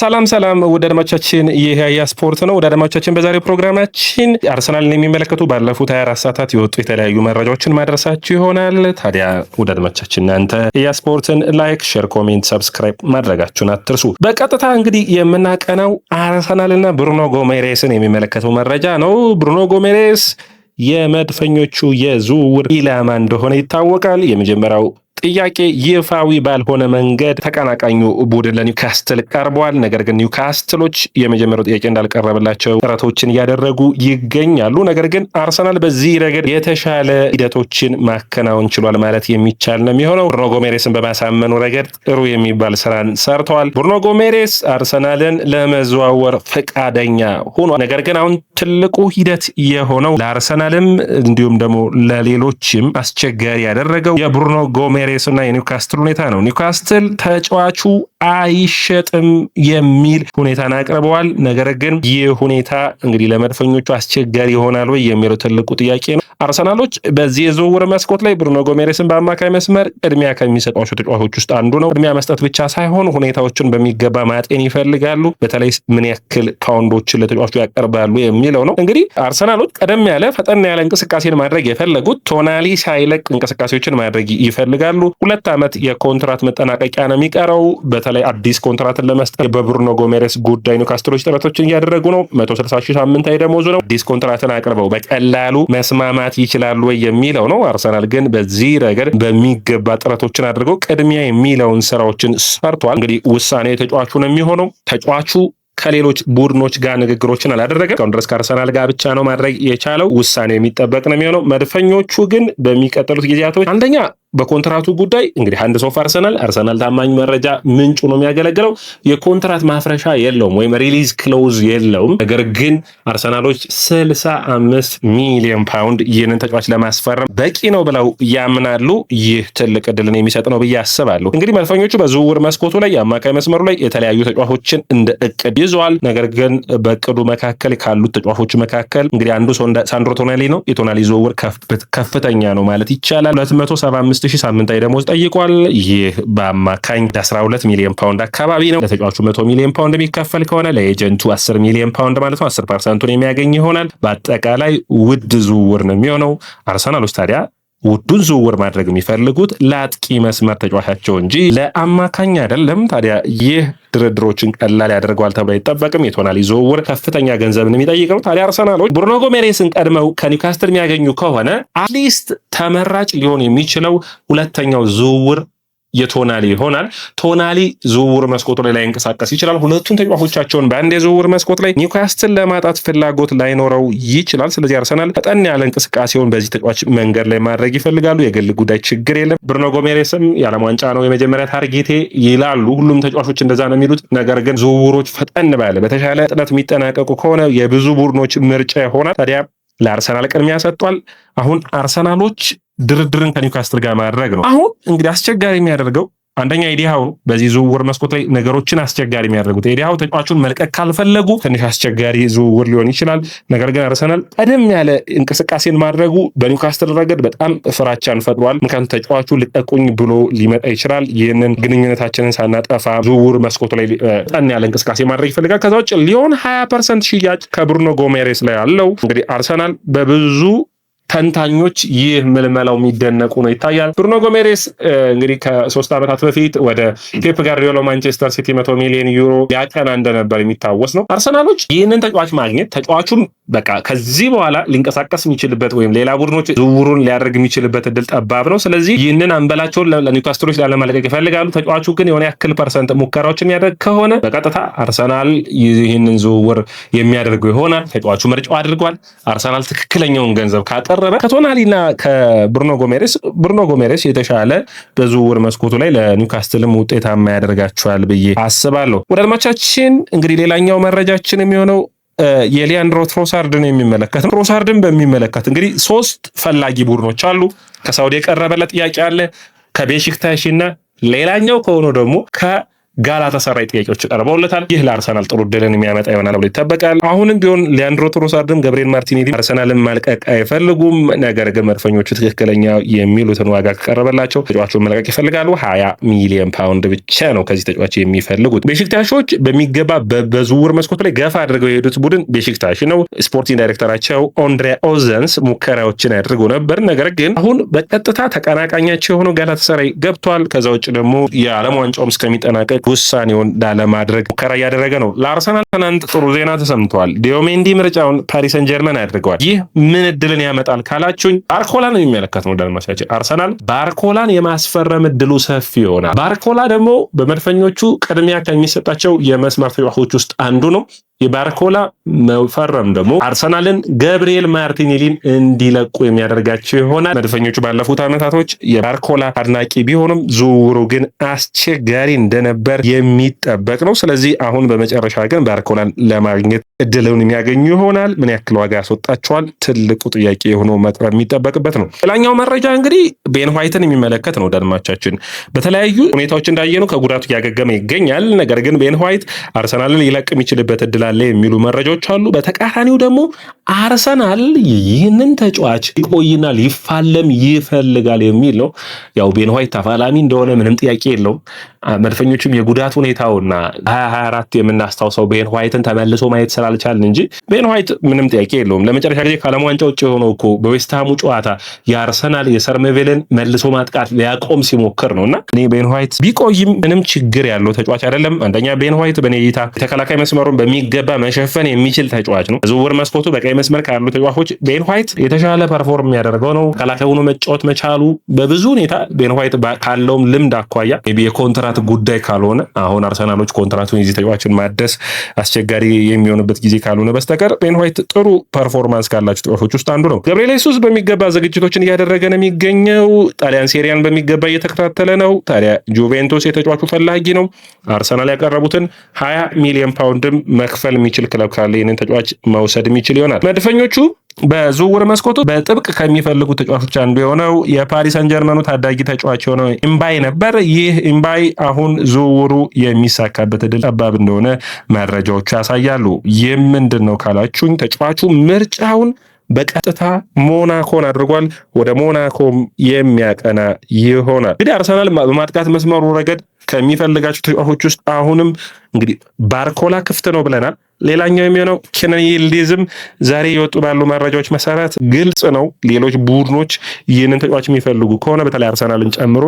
ሰላም ወደ አድማጮቻችን ይሄ ስፖርት ነው። ወደ አድማጮቻችን በዛሬው ፕሮግራማችን አርሰናልን የሚመለከቱ ባለፉት 24 ሰዓታት የወጡ የተለያዩ መረጃዎችን ማድረሳችሁ ይሆናል። ታዲያ ወደ አድማጮቻችን እናንተ ስፖርትን ላይክ፣ ሼር፣ ኮሜንት፣ ሰብስክራይብ ማድረጋችሁን አትርሱ። በቀጥታ እንግዲህ የምናቀናው አርሰናልና ብሩኖ ጎሜሬስን የሚመለከተው መረጃ ነው። ብሩኖ ጎሜሬስ የመድፈኞቹ የዝውውር ኢላማ እንደሆነ ይታወቃል። የመጀመሪያው ጥያቄ ይፋዊ ባልሆነ መንገድ ተቀናቃኙ ቡድን ለኒውካስትል ቀርቧል። ነገር ግን ኒውካስትሎች የመጀመሪያው ጥያቄ እንዳልቀረበላቸው ጥረቶችን እያደረጉ ይገኛሉ። ነገር ግን አርሰናል በዚህ ረገድ የተሻለ ሂደቶችን ማከናወን ችሏል ማለት የሚቻል ነው የሚሆነው። ብሩኖ ጎሜሬስን በማሳመኑ ረገድ ጥሩ የሚባል ስራን ሰርተዋል። ብሩኖ ጎሜሬስ አርሰናልን ለመዘዋወር ፈቃደኛ ሆኗል። ነገር ግን አሁን ትልቁ ሂደት የሆነው ለአርሰናልም እንዲሁም ደግሞ ለሌሎችም አስቸጋሪ ያደረገው የብሩኖ ጎሜሬስ እና የኒውካስትል ሁኔታ ነው። ኒውካስትል ተጫዋቹ አይሸጥም የሚል ሁኔታን አቅርበዋል። ነገር ግን ይህ ሁኔታ እንግዲህ ለመድፈኞቹ አስቸጋሪ ይሆናል ወይ የሚለው ትልቁ ጥያቄ ነው። አርሰናሎች በዚህ የዝውውር መስኮት ላይ ብሩኖ ጎሜሬስን በአማካይ መስመር ቅድሚያ ከሚሰጧቸው ተጫዋቾች ውስጥ አንዱ ነው። ቅድሚያ መስጠት ብቻ ሳይሆን ሁኔታዎችን በሚገባ ማጤን ይፈልጋሉ። በተለይ ምን ያክል ፓውንዶችን ለተጫዋቹ ያቀርባሉ የሚለው ነው። እንግዲህ አርሰናሎች ቀደም ያለ ፈጠን ያለ እንቅስቃሴን ማድረግ የፈለጉት ቶናሊ ሳይለቅ እንቅስቃሴዎችን ማድረግ ይፈልጋሉ። 2 ዓመት የኮንትራት መጠናቀቂያ ነው የሚቀረው። በተለይ አዲስ ኮንትራትን ለመስጠት በብሩኖ ጎሜሬስ ጉዳይ ኒውካስትሎች ጥረቶችን እያደረጉ ነው። 160 ሺህ ሳምንታዊ ደሞዙ ነው። አዲስ ኮንትራትን አቅርበው በቀላሉ መስማማት ይችላሉ ወይ የሚለው ነው። አርሰናል ግን በዚህ ረገድ በሚገባ ጥረቶችን አድርገው ቅድሚያ የሚለውን ስራዎችን ሰርቷል። እንግዲህ ውሳኔ ተጫዋቹ ነው የሚሆነው። ተጫዋቹ ከሌሎች ቡድኖች ጋር ንግግሮችን አላደረገም። እስካሁን ድረስ ከአርሰናል ጋር ብቻ ነው ማድረግ የቻለው። ውሳኔው የሚጠበቅ ነው የሚሆነው። መድፈኞቹ ግን በሚቀጥሉት ጊዜያቶች አንደኛ በኮንትራቱ ጉዳይ እንግዲህ አንድ ሶፍ አርሰናል ታማኝ መረጃ ምንጩ ነው የሚያገለግለው። የኮንትራት ማፍረሻ የለውም ወይም ሪሊዝ ክሎዝ የለውም። ነገር ግን አርሰናሎች 65 ሚሊዮን ፓውንድ ይህንን ተጫዋች ለማስፈረም በቂ ነው ብለው ያምናሉ። ይህ ትልቅ እድልን የሚሰጥ ነው ብዬ አስባለሁ። እንግዲህ መድፈኞቹ በዝውውር መስኮቱ ላይ የአማካይ መስመሩ ላይ የተለያዩ ተጫዋቾችን እንደ እቅድ ይዘዋል። ነገር ግን በእቅዱ መካከል ካሉት ተጫዋቾች መካከል እንግዲህ አንዱ ሳንድሮ ቶናሊ ነው። የቶናሊ ዝውውር ከፍተኛ ነው ማለት ይቻላል። 275 ሺህ ሳምንታዊ ደሞዝ ጠይቋል። ይህ በአማካኝ 12 ሚሊዮን ፓውንድ አካባቢ ነው። ለተጫዋቹ 100 ሚሊዮን ፓውንድ የሚከፈል ከሆነ ለኤጀንቱ 10 ሚሊዮን ፓውንድ ማለት ነው 10%ን የሚያገኝ ይሆናል። በአጠቃላይ ውድ ዝውውር ነው የሚሆነው። አርሰናሎች ታዲያ ውዱን ዝውውር ማድረግ የሚፈልጉት ለአጥቂ መስመር ተጫዋቻቸው እንጂ ለአማካኝ አይደለም። ታዲያ ይህ ድርድሮችን ቀላል ያደርገዋል ተብሎ አይጠበቅም። የቶናሊ ዝውውር ከፍተኛ ገንዘብን የሚጠይቅ ነው። ታዲያ አርሰናሎች ብሩኖ ጎሜሬስን ቀድመው ከኒውካስትል የሚያገኙ ከሆነ አትሊስት ተመራጭ ሊሆን የሚችለው ሁለተኛው ዝውውር የቶናሊ ይሆናል። ቶናሊ ዝውውር መስኮቱ ላይ ላይንቀሳቀስ ይችላል። ሁለቱን ተጫዋቾቻቸውን በአንድ የዝውውር መስኮት ላይ ኒውካስትል ለማጣት ፍላጎት ላይኖረው ይችላል። ስለዚህ አርሰናል ፈጠን ያለ እንቅስቃሴውን በዚህ ተጫዋች መንገድ ላይ ማድረግ ይፈልጋሉ። የግል ጉዳይ ችግር የለም። ብሩኖ ጎሜሬስም የዓለም ዋንጫ ነው የመጀመሪያ ታርጌቴ ይላሉ። ሁሉም ተጫዋቾች እንደዛ ነው የሚሉት። ነገር ግን ዝውውሮች ፈጠን ባለ በተሻለ ፍጥነት የሚጠናቀቁ ከሆነ የብዙ ቡድኖች ምርጫ ይሆናል። ታዲያ ለአርሰናል ቅድሚያ ሰጥቷል። አሁን አርሰናሎች ድርድርን ከኒውካስትል ጋር ማድረግ ነው። አሁን እንግዲህ አስቸጋሪ የሚያደርገው አንደኛ ኤዲሃው በዚህ ዝውውር መስኮት ላይ ነገሮችን አስቸጋሪ የሚያደርጉት ኤዲሃው ተጫዋቹን መልቀቅ ካልፈለጉ ትንሽ አስቸጋሪ ዝውውር ሊሆን ይችላል። ነገር ግን አርሰናል ቀደም ያለ እንቅስቃሴን ማድረጉ በኒውካስትል ረገድ በጣም ፍራቻን ፈጥሯል። ምክንያቱም ተጫዋቹ ልቀቁኝ ብሎ ሊመጣ ይችላል። ይህንን ግንኙነታችንን ሳናጠፋ ዝውውር መስኮቱ ላይ ጠን ያለ እንቅስቃሴ ማድረግ ይፈልጋል። ከዛ ውጭ ሊሆን 20% ሽያጭ ከብሩኖ ጎሜሬስ ላይ አለው። እንግዲህ አርሰናል በብዙ ተንታኞች ይህ ምልመላው የሚደነቁ ነው ይታያል። ብሩኖ ጎሜሬስ እንግዲህ ከ3 ዓመታት በፊት ወደ ፔፕ ጋርዲዮላ ማንቸስተር ሲቲ 100 ሚሊዮን ዩሮ ያቀና እንደነበር የሚታወስ ነው። አርሰናሎች ይህንን ተጫዋች ማግኘት ተጫዋቹን በቃ ከዚህ በኋላ ሊንቀሳቀስ የሚችልበት ወይም ሌላ ቡድኖች ዝውውሩን ሊያደርግ የሚችልበት እድል ጠባብ ነው። ስለዚህ ይህንን አንበላቸውን ለኒውካስትሎች ላለማለቀቅ ይፈልጋሉ። ተጫዋቹ ግን የሆነ ያክል % ሙከራዎችን የሚያደርግ ከሆነ በቀጥታ አርሰናል ይህንን ዝውውር የሚያደርገው ይሆናል። ተጫዋቹ ምርጫው አድርጓል። አርሰናል ትክክለኛውን ገንዘብ ካቀረበ ከቶናሊና ከብሩኖ ጎሜሬስ የተሻለ በዝውውር መስኮቱ ላይ ለኒውካስትልም ውጤታማ ያደርጋቸዋል ብዬ አስባለሁ። ወደ አድማቻችን እንግዲህ ሌላኛው መረጃችን የሚሆነው የሊያንድሮ ትሮሳርድን የሚመለከት ነው። ትሮሳርድን በሚመለከት እንግዲህ 3 ፈላጊ ቡድኖች አሉ። ከሳውዲ የቀረበለት ጥያቄ አለ፣ ከቤሺክታሽና ሌላኛው ከሆነ ደግሞ ጋላታሳራይ ጥያቄዎች ቀርበውለታል። ይህ ለአርሰናል ጥሩ ድልን የሚያመጣ ይሆናል ብሎ ይጠበቃል። አሁንም ቢሆን ሊያንድሮ ትሮሳርድም ገብርኤል ማርቲኔሊ አርሰናልን ማልቀቅ አይፈልጉም። ነገር ግን መድፈኞቹ ትክክለኛ የሚሉትን ዋጋ ከቀረበላቸው ተጫዋቹን መልቀቅ ይፈልጋሉ። 20 ሚሊዮን ፓውንድ ብቻ ነው ከዚህ ተጫዋች የሚፈልጉት። ቤሺክታሾች በሚገባ በዝውውር መስኮት ላይ ገፋ አድርገው የሄዱት ቡድን ቤሺክታሽ ነው። ስፖርቲንግ ዳይሬክተራቸው ኦንድሪያ ኦዘንስ ሙከራዎችን ያድርጉ ነበር። ነገር ግን አሁን በቀጥታ ተቀናቃኛቸው የሆነው ጋላታሳራይ ገብቷል። ከዛ ውጭ ደግሞ የዓለም ዋንጫውም እስከሚጠናቀቅ ውሳኔውን ላለማድረግ ሙከራ እያደረገ ነው። ለአርሰናል ትናንት ጥሩ ዜና ተሰምተዋል። ዲዮሜንዲ ምርጫውን ፓሪስ ሰን ጀርመን አድርገዋል። ይህ ምን እድልን ያመጣል ካላችሁኝ ባርኮላን የሚመለከት ነው። ዳልማቻችን አርሰናል ባርኮላን የማስፈረም እድሉ ሰፊ ይሆናል። ባርኮላ ደግሞ በመድፈኞቹ ቅድሚያ ከሚሰጣቸው የመስመር ተጫዋቾች ውስጥ አንዱ ነው። የባርኮላ መፈረም ደግሞ አርሰናልን ገብርኤል ማርቲኔሊን እንዲለቁ የሚያደርጋቸው ይሆናል። መድፈኞቹ ባለፉት ዓመታቶች የባርኮላ አድናቂ ቢሆኑም ዝውውሩ ግን አስቸጋሪ እንደነበር የሚጠበቅ ነው። ስለዚህ አሁን በመጨረሻ ግን ባርኮላን ለማግኘት እድልን የሚያገኙ ይሆናል። ምን ያክል ዋጋ ያስወጣቸዋል? ትልቁ ጥያቄ ሆኖ መቅረብ የሚጠበቅበት ነው። ሌላኛው መረጃ እንግዲህ ቤን ዋይትን የሚመለከት ነው። አድማጮቻችን በተለያዩ ሁኔታዎች እንዳየነው ከጉዳቱ እያገገመ ይገኛል። ነገር ግን ቤን ዋይት አርሰናልን ሊለቅ የሚችልበት እድል አለ የሚሉ መረጃዎች አሉ። በተቃራኒው ደግሞ አርሰናል ይህንን ተጫዋች ሊቆይና ሊፋለም ይፈልጋል የሚል ነው። ያው ቤን ዋይት ተፋላሚ እንደሆነ ምንም ጥያቄ የለውም። መድፈኞቹም የጉዳት ሁኔታውና 2024 የምናስታውሰው ቤን ዋይትን ተመልሶ ማየት ስላልቻልን እንጂ ቤን ዋይት ምንም ጥያቄ የለውም። ለመጨረሻ ጊዜ ከዓለም ዋንጫ ውጭ የሆነው እኮ በዌስትሃሙ ጨዋታ የአርሰናል የሰርሜቬልን መልሶ ማጥቃት ሊያቆም ሲሞክር ነውና እኔ ቤን ዋይት ቢቆይም ምንም ችግር ያለው ተጫዋች አይደለም። አንደኛ ቤን ዋይት በኔ እይታ የተከላካይ መስመሩን በሚገባ መሸፈን የሚችል ተጫዋች ነው። ዝውውር መስኮቱ በቀይ መስመር ካሉ ተጫዋቾች ቤን ዋይት የተሻለ ፐርፎርም የሚያደርገው ነው። ተከላካይ ሆኖ መጫወት መቻሉ በብዙ ሁኔታ ቤን ዋይት ካለውም ልምድ አኳያ የኮንትራት ጉዳይ ካልሆነ አሁን አርሰናሎች ኮንትራቱን የዚህ ተጫዋችን ማደስ አስቸጋሪ የሚሆንበት ጊዜ ካልሆነ በስተቀር ቤን ዋይት ጥሩ ፐርፎርማንስ ካላቸው ተጫዋቾች ውስጥ አንዱ ነው። ገብርኤል ሱስ በሚገባ ዝግጅቶችን እያደረገ ነው የሚገኘው። ጣሊያን ሴሪያን በሚገባ እየተከታተለ ነው። ታዲያ ጁቬንቱስ የተጫዋቹ ፈላጊ ነው። አርሰናል ያቀረቡትን 20 ሚሊዮን ፓውንድም መክፈል የሚችል ክለብ ካለ ይህንን ተጫዋች መውሰድ የሚችል ይሆናል። መድፈኞቹ በዝውውር መስኮቱ በጥብቅ ከሚፈልጉ ተጫዋቾች አንዱ የሆነው የፓሪስ ሰን ጀርመኑ ታዳጊ ተጫዋች የሆነው ኢምባይ ነበር። ይህ ኢምባይ አሁን ዝውውሩ የሚሳካበት እድል ጠባብ እንደሆነ መረጃዎቹ ያሳያሉ። ይህም ምንድን ነው ካላችሁኝ ተጫዋቹ ምርጫውን በቀጥታ ሞናኮን አድርጓል። ወደ ሞናኮም የሚያቀና ይሆናል። እንግዲህ አርሰናል በማጥቃት መስመሩ ረገድ ከሚፈልጋቸው ተጫዋቾች ውስጥ አሁንም እንግዲህ ባርኮላ ክፍት ነው ብለናል። ሌላኛው የሚሆነው ኬነን ይልዲዝም ዛሬ የወጡ ባሉ መረጃዎች መሰረት ግልጽ ነው ሌሎች ቡድኖች ይህንን ተጫዋች የሚፈልጉ ከሆነ በተለይ አርሰናልን ጨምሮ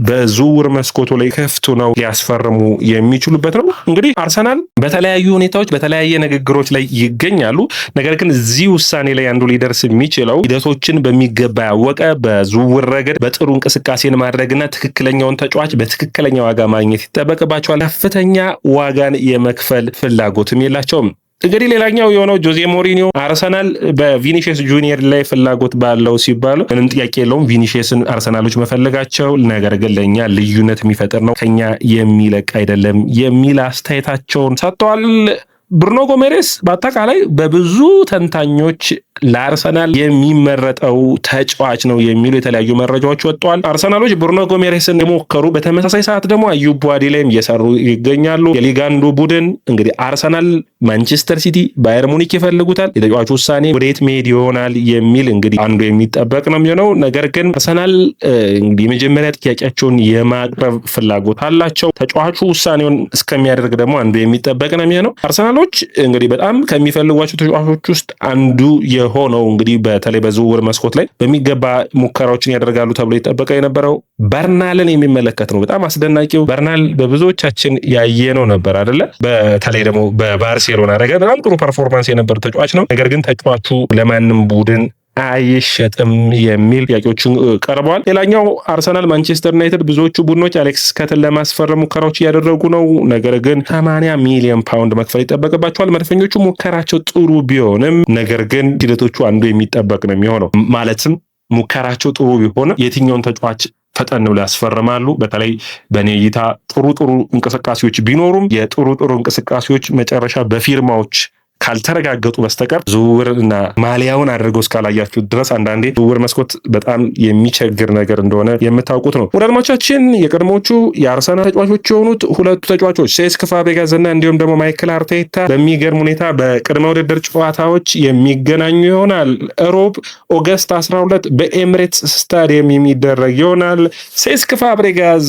በዝውውር መስኮቱ ላይ ክፍቱ ነው ሊያስፈርሙ የሚችሉበት ነው። እንግዲህ አርሰናል በተለያዩ ሁኔታዎች በተለያየ ንግግሮች ላይ ይገኛሉ። ነገር ግን እዚህ ውሳኔ ላይ አንዱ ሊደርስ የሚችለው ሂደቶችን በሚገባ ያወቀ በዝውውር ረገድ በጥሩ እንቅስቃሴን ማድረግና ትክክለኛውን ተጫዋች በትክክለኛ ዋጋ ማግኘት ይጠበቅባቸዋል። ከፍተኛ ዋጋን የመክፈል ፍላጎትም የላቸውም። እንግዲህ ሌላኛው የሆነው ጆዜ ሞሪኒዮ አርሰናል በቪኒሺየስ ጁኒየር ላይ ፍላጎት ባለው ሲባሉ ምንም ጥያቄ የለውም። ቪኒሺየስን አርሰናሎች መፈለጋቸው ነገር ግን ለእኛ ልዩነት የሚፈጥር ነው፣ ከኛ የሚለቅ አይደለም የሚል አስተያየታቸውን ሰጥተዋል። ብሩኖ ጎሜሬስ በአጠቃላይ በብዙ ተንታኞች ለአርሰናል የሚመረጠው ተጫዋች ነው የሚሉ የተለያዩ መረጃዎች ወጥተዋል። አርሰናሎች ብሩኖ ጎሜሬስን የሞከሩ በተመሳሳይ ሰዓት ደግሞ አዩብ ቡዋዲ ላይም እየሰሩ ይገኛሉ። የሊጋንዱ ቡድን እንግዲህ አርሰናል፣ ማንቸስተር ሲቲ፣ ባየር ሙኒክ ይፈልጉታል። የተጫዋቹ ውሳኔ ወዴት መሄድ ይሆናል የሚል እንግዲህ አንዱ የሚጠበቅ ነው የሚሆነው። ነገር ግን አርሰናል እንግዲህ የመጀመሪያ ጥያቄያቸውን የማቅረብ ፍላጎት አላቸው። ተጫዋቹ ውሳኔውን እስከሚያደርግ ደግሞ አንዱ የሚጠበቅ ነው የሚሆነው። አርሰናሎች እንግዲህ በጣም ከሚፈልጓቸው ተጫዋቾች ውስጥ አንዱ የሆነው እንግዲህ በተለይ በዝውውር መስኮት ላይ በሚገባ ሙከራዎችን ያደርጋሉ ተብሎ የጠበቀ የነበረው በርናልን የሚመለከት ነው። በጣም አስደናቂው በርናል በብዙዎቻችን ያየነው ነበር አይደለ? በተለይ ደግሞ በባርሴሎና ረገድ በጣም ጥሩ ፐርፎርማንስ የነበረ ተጫዋች ነው። ነገር ግን ተጫዋቹ ለማንም ቡድን አይሸጥም የሚል ጥያቄዎችን ቀርበዋል። ሌላኛው አርሰናል፣ ማንቸስተር ዩናይትድ ብዙዎቹ ቡድኖች አሌክስ ስከትን ለማስፈረም ሙከራዎች እያደረጉ ነው። ነገር ግን 80 ሚሊዮን ፓውንድ መክፈል ይጠበቅባቸዋል። መድፈኞቹ ሙከራቸው ጥሩ ቢሆንም ነገር ግን ሂደቶቹ አንዱ የሚጠበቅ ነው የሚሆነው። ማለትም ሙከራቸው ጥሩ ቢሆንም የትኛውን ተጫዋች ፈጠን ብለው ያስፈርማሉ። በተለይ በኔ እይታ ጥሩ እንቅስቃሴዎች ቢኖሩም የጥሩ እንቅስቃሴዎች መጨረሻ በፊርማዎች ካልተረጋገጡ በስተቀር ዝውውርና ማሊያውን አድርገው እስካላያችሁ ድረስ አንዳንዴ ዝውውር መስኮት በጣም የሚቸግር ነገር እንደሆነ የምታውቁት ነው። ወደ አድማጮቻችን የቀድሞቹ የአርሰናል ተጫዋቾች የሆኑት ሁለቱ ተጫዋቾች ሴስክ ፋብሪጋዝ እና እንዲሁም ደግሞ ማይክል አርቴታ በሚገርም ሁኔታ በቅድመ ውድድር ጨዋታዎች የሚገናኙ ይሆናል። ሮብ ኦገስት 12 በኤምሬትስ ስታዲየም የሚደረግ ይሆናል። ሴስክ ፋብሪጋዝ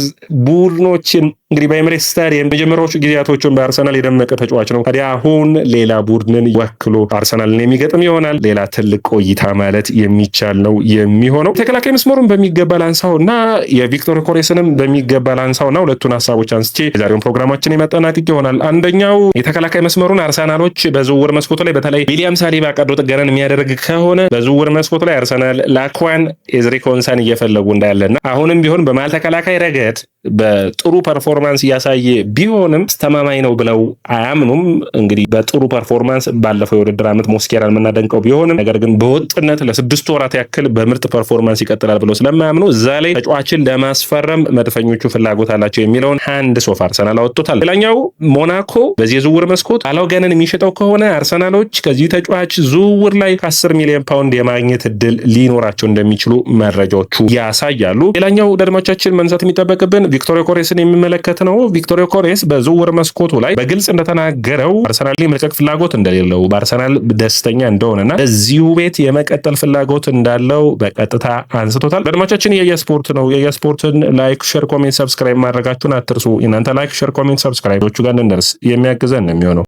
ቡድኖችን እንግዲህ በኤምሬትስ ስታዲየም መጀመሪያዎቹ ጊዜያቶችን በአርሰናል የደመቀ ተጫዋች ነው። ታዲያ አሁን ሌላ ቡድንን ወክሎ አርሰናልን የሚገጥም ይሆናል። ሌላ ትልቅ ቆይታ ማለት የሚቻል ነው የሚሆነው። ተከላካይ መስመሩን በሚገባ ላንሳው እና የቪክቶር ኮሬስንም በሚገባ ላንሳው እና ሁለቱን ሀሳቦች አንስቼ የዛሬውን ፕሮግራማችን የማጠናቀቅ ይሆናል። አንደኛው የተከላካይ መስመሩን አርሰናሎች በዝውውር መስኮቱ ላይ በተለይ ዊሊያም ሳሊባ ቀዶ ጥገናን የሚያደርግ ከሆነ በዝውውር መስኮቱ ላይ አርሰናል ላኳን ኤዝሪ ኮንሳን እየፈለጉ እንዳለና አሁንም ቢሆን በመሃል ተከላካይ ረገድ በጥሩ ፐርፎርማንስ እያሳየ ቢሆንም አስተማማኝ ነው ብለው አያምኑም። እንግዲህ በጥሩ ፐርፎርማንስ ባለፈው የውድድር ዓመት ሞስኬራን የምናደንቀው ቢሆንም ነገር ግን በወጥነት ለ6 ወራት ያክል በምርጥ ፐርፎርማንስ ይቀጥላል ብለው ስለማያምኑ እዛ ላይ ተጫዋችን ለማስፈረም መድፈኞቹ ፍላጎት አላቸው የሚለውን ሃንድ ሶፍ አርሰናል አወጥቶታል። ሌላኛው ሞናኮ በዚህ የዝውውር መስኮት አላውገንን የሚሸጠው ከሆነ አርሰናሎች ከዚህ ተጫዋች ዝውውር ላይ ከ10 ሚሊዮን ፓውንድ የማግኘት እድል ሊኖራቸው እንደሚችሉ መረጃዎቹ ያሳያሉ። ሌላኛው አድማጮቻችን መንሳት የሚጠበቅብን ቪክቶር ኮሬስን የሚመለከት ነው። ቪክቶር ኮሬስ በዝውውር መስኮቱ ላይ በግልጽ እንደተናገረው አርሰናል መልቀቅ ፍላጎት እንደሌለው በአርሰናል ደስተኛ እንደሆነና እዚሁ ቤት የመቀጠል ፍላጎት እንዳለው በቀጥታ አንስቶታል። አድማጮቻችን የየስፖርት ነው። የየስፖርትን ላይክ፣ ሼር፣ ኮሜንት፣ ሰብስክራይብ ማድረጋችሁን አትርሱ። እናንተ ላይክ፣ ሼር፣ ኮሜንት፣ ሰብስክራይቦቹ ጋር እንደርስ የሚያግዘን ነው የሚሆነው።